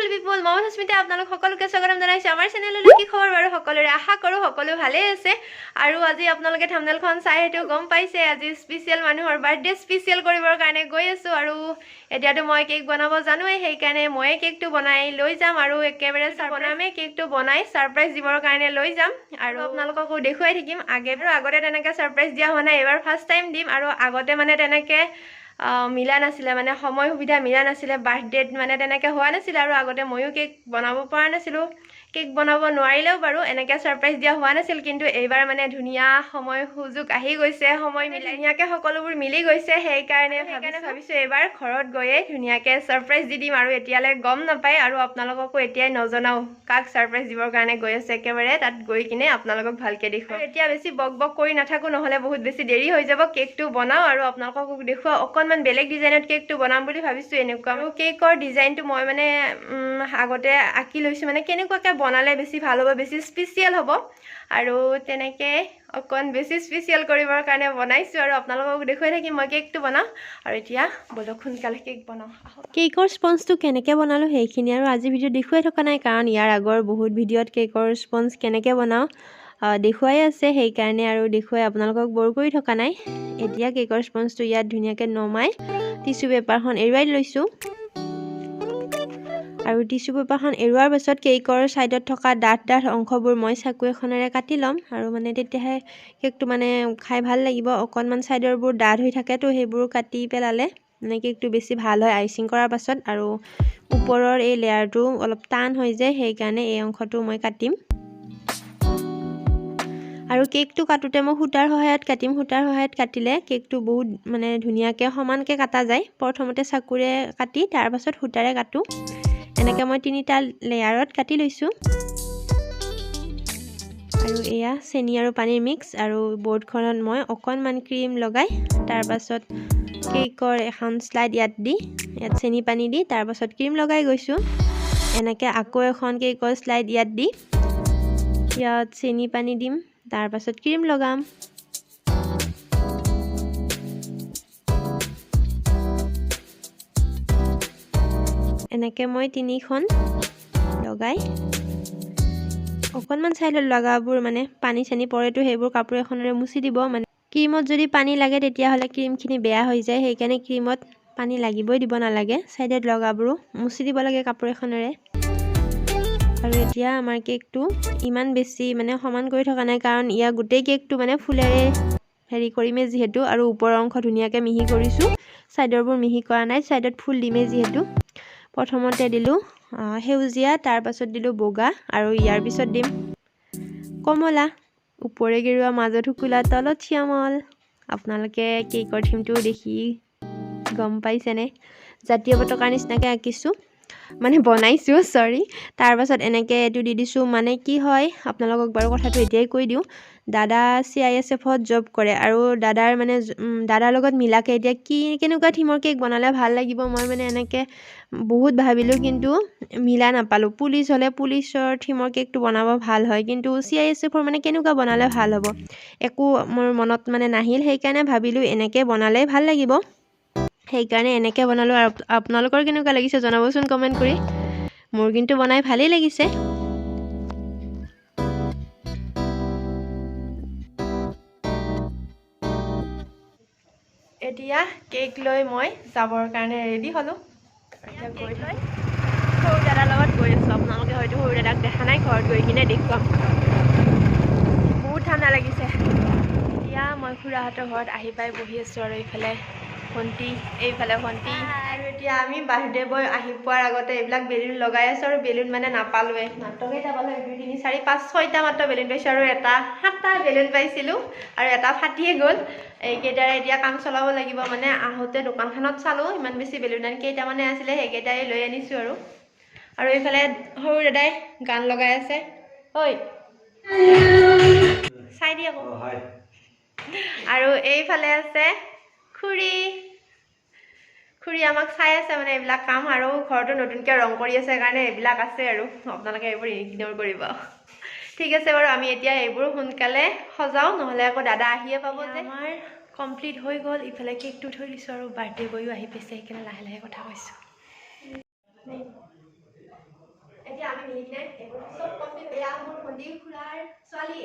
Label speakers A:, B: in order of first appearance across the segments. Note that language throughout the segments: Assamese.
A: বিউটিফুল পিপল মই সুস্মিতা আপোনালোক সকলোকে স্বাগতম জনাইছো আমাৰ চেনেললৈ কি খবৰ বাৰু সকলোৰে আশা কৰো সকলো ভালে আছে আৰু আজি আপোনালোকে থাম্বনেলখন চাই হেতু গম পাইছে আজি স্পেশাল মানুহৰ বাৰ্থডে স্পেশাল কৰিবৰ কাৰণে গৈ আছো আৰু এতিয়াতো মই কেক বনাব জানোৱে সেই কাৰণে মই কেকটো বনাই লৈ যাম আৰু একেবাৰে বনামে কেকটো বনাই সাৰপ্ৰাইজ দিবৰ কাৰণে লৈ যাম আৰু আপোনালোককো দেখুৱাই থাকিম আগতে তেনেকৈ সাৰপ্ৰাইজ দিয়া হোৱা নাই এবাৰ ফাৰ্স্ট টাইম দিম আৰু আগতে মানে তেনেকৈ মিলা নাছিলে মানে সময় সুবিধা মিলা নাছিলে বাৰ্থডেত মানে তেনেকৈ হোৱা নাছিল আৰু আগতে ময়ো কেক বনাব পৰা নাছিলো কেক বনাব নোৱাৰিলেও বাৰু এনেকৈ সাৰপ্ৰাইজ দিয়া হোৱা নাছিল কিন্তু এইবাৰ মানে ধুনীয়া সময় সুযোগ আহি গৈছে সময় মিলাই ধুনীয়াকৈ সকলোবোৰ মিলি গৈছে সেই কাৰণে ভাবিছো এইবাৰ ঘৰত গৈয়ে ধুনীয়াকৈ সাৰপ্ৰাইজ দি দিম আৰু এতিয়ালৈ গম নাপায় আৰু আপোনালোককো এতিয়াই নজনাও কাক সাৰপ্ৰাইজ দিবৰ কাৰণে গৈ আছে একেবাৰে তাত গৈ কিনে আপোনালোকক ভালকৈ দেখুৱাম এতিয়া বেছি বক বক কৰি নাথাকো নহ'লে বহুত বেছি দেৰি হৈ যাব কেকটো বনাও আৰু আপোনালোকক দেখুৱাও অকণমান বেলেগ ডিজাইনত কেকটো বনাম বুলি ভাবিছো এনেকুৱা আৰু কেকৰ ডিজাইনটো মই মানে আগতে আঁকি লৈছোঁ মানে কেনেকুৱাকৈ বনালে বেছি ভাল হ'ব বেছি স্পেচিয়েল হ'ব আৰু তেনেকৈ অকণ বেছি স্পেচিয়েল কৰিবৰ কাৰণে বনাইছোঁ আৰু আপোনালোকক দেখুৱাই থাকিম মই কেকটো বনাওঁ আৰু এতিয়া বলক সোনকালে কেক বনাওঁ কেকৰ স্পঞ্জটো কেনেকৈ বনালোঁ সেইখিনি আৰু আজি ভিডিঅ' দেখুৱাই থকা নাই কাৰণ ইয়াৰ আগৰ বহুত ভিডিঅ'ত কেকৰ স্পঞ্জ কেনেকৈ বনাওঁ দেখুৱাই আছে সেইকাৰণে আৰু দেখুৱাই আপোনালোকক বৰ কৰি থকা নাই এতিয়া কেকৰ স্পঞ্জটো ইয়াত ধুনীয়াকৈ নমাই টিচু পেপাৰখন এৰুৱাই লৈছোঁ আৰু টিচু পেপাৰখন এৰুৱাৰ পাছত কেকৰ ছাইডত থকা ডাঠ অংশবোৰ মই চাকু এখনেৰে কাটি ল'ম আৰু মানে তেতিয়াহে কেকটো মানে খাই ভাল লাগিব অকণমান ছাইডৰবোৰ ডাঠ হৈ থাকেতো সেইবোৰ কাটি পেলালে মানে কেকটো বেছি ভাল হয় আইচিং কৰাৰ পাছত আৰু ওপৰৰ এই লেয়াৰটো অলপ টান হৈ যায় সেইকাৰণে এই অংশটো মই কাটিম আৰু কেকটো কাটোতে মই সূতাৰ সহায়ত কাটিম সূতাৰ সহায়ত কাটিলে কেকটো বহুত মানে ধুনীয়াকৈ সমানকৈ কাটা যায় প্ৰথমতে চাকুৰে কাটি তাৰ পাছত সূতাৰে কাটো এনেকৈ মই তিনিটা লেয়াৰত কাটি লৈছোঁ আৰু এয়া চেনি আৰু পানীৰ মিক্স আৰু বৰ্ডখনত মই অকণমান ক্ৰীম লগাই তাৰ পাছত কেকৰ এখন স্লাইড ইয়াত চেনি পানী দি তাৰ পাছত ক্ৰীম লগাই গৈছোঁ এনেকৈ আকৌ এখন কেকৰ স্লাইড ইয়াত দি ইয়াত চেনি পানী দিম তাৰ পাছত ক্ৰীম লগাম এনেকৈ মই তিনিখন লগাই অকণমান চাইডত লগাবোৰ মানে পানী চানি পৰেতো সেইবোৰ কাপোৰ এখনেৰে মুচি দিব মানে ক্ৰীমত যদি পানী লাগে তেতিয়াহ'লে ক্ৰীমখিনি বেয়া হৈ যায় সেইকাৰণে ক্ৰীমত পানী লাগিবই দিব নালাগে চাইডত লগাবোৰো মুচি দিব লাগে কাপোৰ এখনেৰে আৰু এতিয়া আমাৰ কেকটো ইমান বেছি মানে সমান কৰি থকা নাই কাৰণ ইয়াৰ গোটেই কেকটো মানে ফুলেৰে হেৰি কৰিমেই যিহেতু আৰু ওপৰৰ অংশ ধুনীয়াকৈ মিহি কৰিছোঁ চাইডৰবোৰ মিহি কৰা নাই চাইডত ফুল দিমেই যিহেতু প্ৰথমতে দিলোঁ সেউজীয়া তাৰ পাছত দিলোঁ বগা আৰু ইয়াৰ পিছত দিম কমলা ওপৰে গেৰুৱা মাজত শুকুলা তলত শ্যামল আপোনালোকে কেকৰ থিমটো দেখি গম পাইছেনে জাতীয় পতাকাৰ নিচিনাকৈ আঁকিছোঁ মানে বনাইছোঁ চৰি তাৰ পাছত এনেকৈ এইটো দি দিছোঁ মানে কি হয় আপোনালোকক বাৰু কথাটো এতিয়াই কৈ দিওঁ দাদা CISFত জব কৰে আৰু দাদাৰ লগত মিলাকৈ এতিয়া কেনেকুৱা থিমৰ কেক বনালে ভাল লাগিব মই মানে এনেকৈ বহুত ভাবিলোঁ কিন্তু মিলা নাপালোঁ পুলিচ হ'লে পুলিচৰ থিমৰ কেকটো বনাব ভাল হয় কিন্তু CISFৰ মানে কেনেকুৱা বনালে ভাল হ'ব একো মোৰ মনত মানে নাহিল সেইকাৰণে ভাবিলোঁ এনেকৈ বনালে ভাল লাগিব সেইকাৰণে এনেকৈ বনালোঁ আৰু আপোনালোকৰ কেনেকুৱা লাগিছে জনাবচোন কমেণ্ট কৰি মোৰ কিন্তু বনাই ভালেই লাগিছে এতিয়া কেক লৈ মই যাবৰ কাৰণে ৰেডি হ'লোঁ এতিয়া গৈ থৈ সৰু দাদাৰ লগত গৈ আছোঁ আপোনালোকে হয়তো সৰু দাদাক দেখা নাই ঘৰত গৈ কিনে দেখুৱাম বহুত ঠাণ্ডা লাগিছে এতিয়া মই খুৰাহঁতৰ ঘৰত আহি পাই বহি আছোঁ আৰু এইফালে ভণ্টি আৰু এতিয়া আমি বাৰ্থডে বয় আহি পোৱাৰ আগতে এইবিলাক বেলুন লগাই আছোঁ আৰু বেলুন মানে নাপালোৱে মাত্ৰ কেইটা পালোঁ 1 2 3 4 5 6টা মাত্ৰ বেলুন পাইছোঁ আৰু এটা 7টা বেলুন পাইছিলোঁ আৰু এটা ফাটিয়ে গ'ল এইকেইটাৰে এতিয়া কাম চলাব লাগিব মানে আহোঁতে দোকানখনত চালোঁ ইমান বেছি বেলুন আনি কেইটামানে আছিলে সেইকেইটাই লৈ আনিছোঁ আৰু এইফালে সৰু দাদাই গান লগাই আছে ঐ চাই দি আকৌ আৰু এইফালে আছে খুৰী আমাক চাই আছে মানে এইবিলাক কাম আৰু ঘৰটো নতুনকৈ ৰং কৰি আছে কাৰণে এইবিলাক আছে আৰু আপোনালোকে এইবোৰ ইগন'ৰ কৰিব ঠিক আছে বাৰু আমি এতিয়া এইবোৰ সোনকালে সজাওঁ নহ'লে আকৌ দাদা আহিয়ে পাব যে আমাৰ কমপ্লিট হৈ গ'ল ইফালে কেকটো থৈ দিছোঁ আৰু বাৰ্থডে বয়ো আহি পাইছে সেইকাৰণে লাহে লাহে কথা কৈছোঁ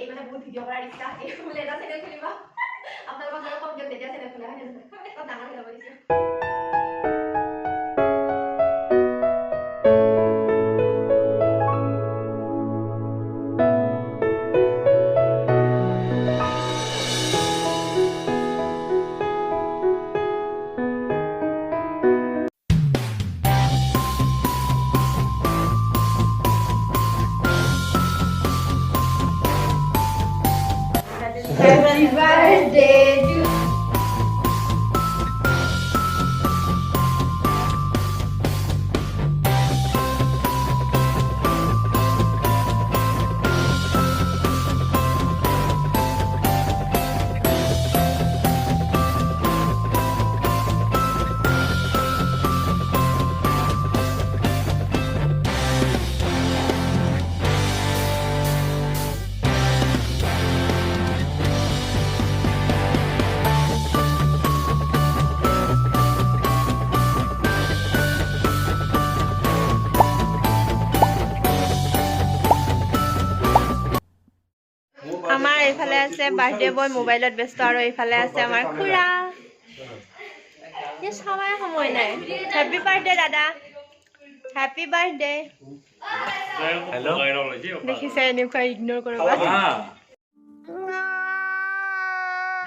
A: এই মানে বহুত ভিডিঅ' কৰাৰ ইচ্ছা এই বোলে এটা চেনেল খুলিব আপোনালোকক আৰু কম দিয়ক তেতিয়া চেনেল খোলা হয় নহয় ডাঙৰ হৈ যাব দিছে Happy birthday to আমাৰ এইফালে আছে বাৰ্থডে বয় মোবাইলত ব্যস্ত আৰু এইফালে আছে আমাৰ খুৰা এই সবাই সময় নাই হ্যাপি বাৰ্থডে দাদা হ্যাপি বাৰ্থডে
B: हेलो
A: দেখিছে এনেকুৱা ইগনোৰ কৰিবা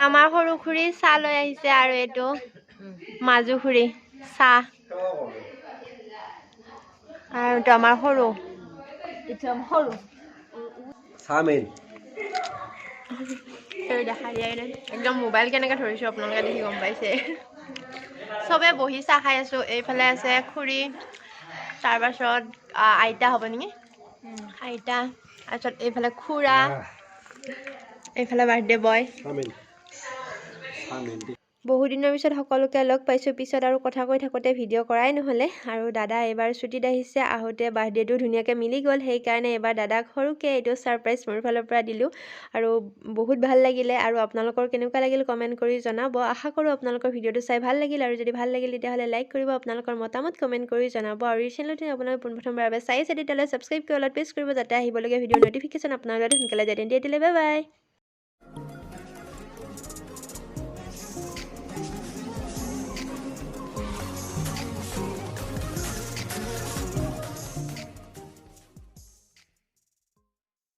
A: আমাৰ সৰু খুৰী চাহ লৈ আহিছে আৰু এইটো মাজু খুৰী চাহ আৰু এইটো আমাৰ সৰু
B: सामेन
A: দেখা যায় নাই একদম মোবাইল কেনেকৈ ধৰিছোঁ আপোনালোকে দেখি গম পাইছে চবে বহি চাহ খাই আছোঁ এইফালে আছে খুৰী তাৰপাছত আইতা হ'ব নেকি আইতা তাৰপিছত এইফালে খুৰা এইফালে বাৰ্থডে বয়
B: सामेन सामेन
A: বহু দিনৰ পিছত সকলোকে লগ পাইছোঁ পিছত আৰু কথা কৈ থাকোঁতে ভিডিঅ' কৰাই নহ'লে আৰু দাদা এইবাৰ ছুটীত আহিছে আহোঁতে বাৰ্থডেটো ধুনীয়াকৈ মিলি গ'ল সেইকাৰণে এইবাৰ দাদাক সৰুকৈ এইটো ছাৰপ্ৰাইজ মোৰ ফালৰ পৰা দিলোঁ আৰু বহুত ভাল লাগিলে আৰু আপোনালোকৰ কেনেকুৱা লাগিল কমেণ্ট কৰি জনাব আশা কৰোঁ আপোনালোকৰ ভিডিঅ'টো চাই ভাল লাগিল আৰু যদি ভাল লাগিল তেতিয়াহ'লে লাইক কৰিব আপোনালোকৰ মতামত কমেণ্ট কৰি জনাব আৰু এই চেনেলটো আপোনালোকে পোনপ্ৰথমবাৰৰ বাবে চাই আছে তেতিয়াহ'লে ছাবস্ক্ৰাইব কৰি অলপ প্ৰেছ কৰিব যাতে আহিবলগীয়া ভিডিঅ'ৰ ন'টিফিকেশ্যন আপোনালোকে সোনকালে যায় তেন্তে বাই বাই